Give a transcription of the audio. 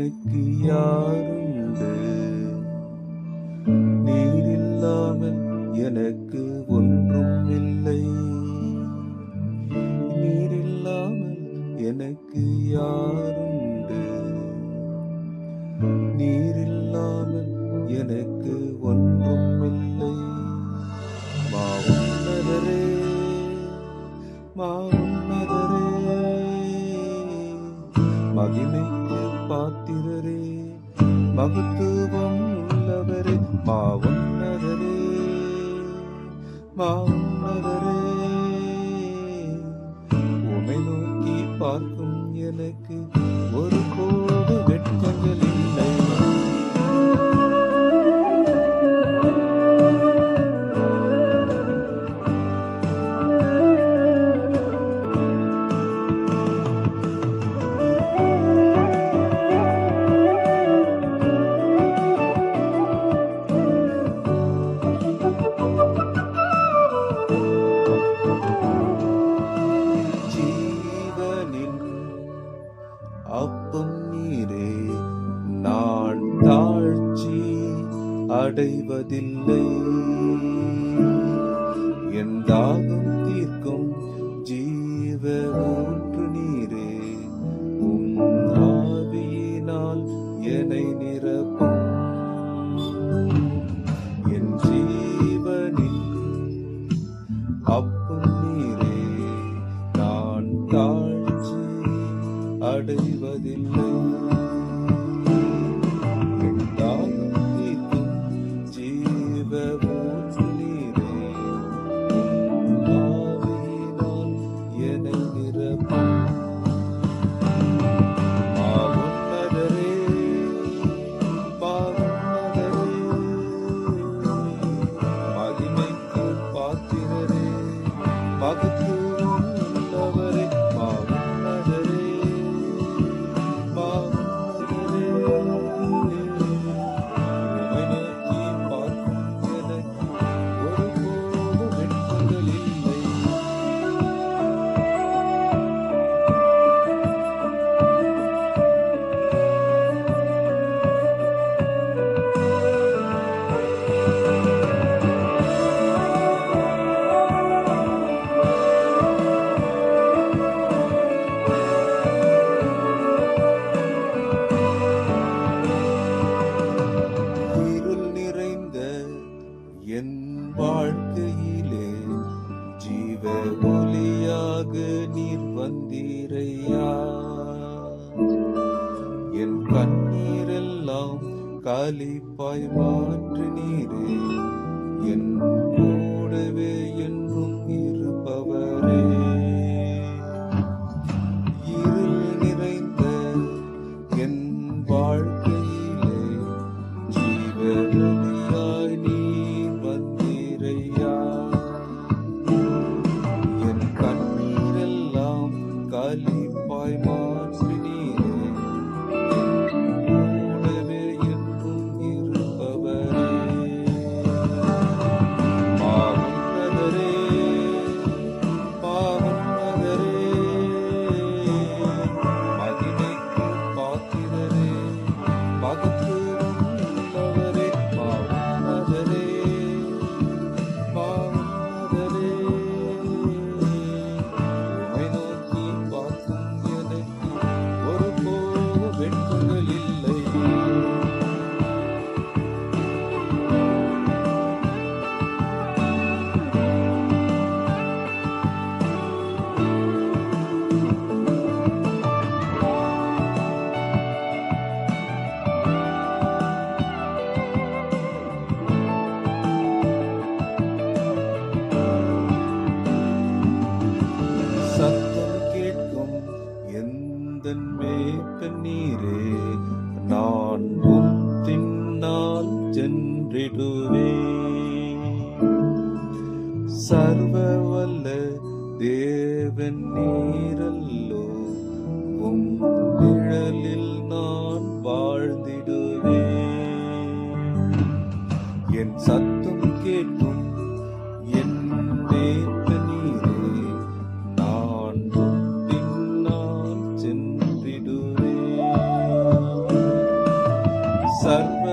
எனக்கு யாருண்டு? நீரில்லாமல் எனக்கு ஒன்றும் இல்லை. நீரில்லாமல் எனக்கு யாருண்டு? நீரில்லாமல் எனக்கு ஒன்றும் இல்லை. மாவுன்னதரே, மாவுன்னதரே, மகிமைக்கு பாத்திரரே, மகத்துவம் உள்ளவரே, மாவுன்னதரே, மாவுன்னதரே, உமை நோக்கி பார்க்கும் எனக்கு ஒரு கோடு வெட்கங்கள் இல்லை. அப்பம் நீரே, நான் தாழ்ச்சி அடைவதில்லை. என் தாகம் தீர்க்கும் ஜீவ ஊற்று நீரே, உம் ஆவியினால் என்னை நிரப்பும். என் ஜீவனின் அப்பம் நீரே, நான் தாழ்ச்சி அடைவதில்லை. என் தாகம் தீர்க்கும் ஜீவ ஊற்று நீரே, ஆவியினால் என்னை நிரப்பும். மாவுன்னதரே, மாவுன்னதரே, மகிமைக்கு பாத்திரரே, மகத்துவம் உள்ளவரே, மாவுன்னதரே, என் வாழ்க்கையிலே ஜீவ ஒளியாக நீர் வந்தீரையா. என் கண்ணீரெல்லாம் களிப்பாய் மாற்றினீரே, என் கூடவே என்றும் இருப்பவரே. இருள் நிறைந்த என் வாழ்க்கையிலே ஜீவ ஒளியாய் நீர் வந்தீரையா. என் கண்ணீரெல்லாம் களிப்பாய் மாற்றினீரே, கூடவே என்றும் இருப்பவரே. மாவுன்னதரே, மாவுன்னதரே, மகிமைக்கு பாத்திரரே, சர்வ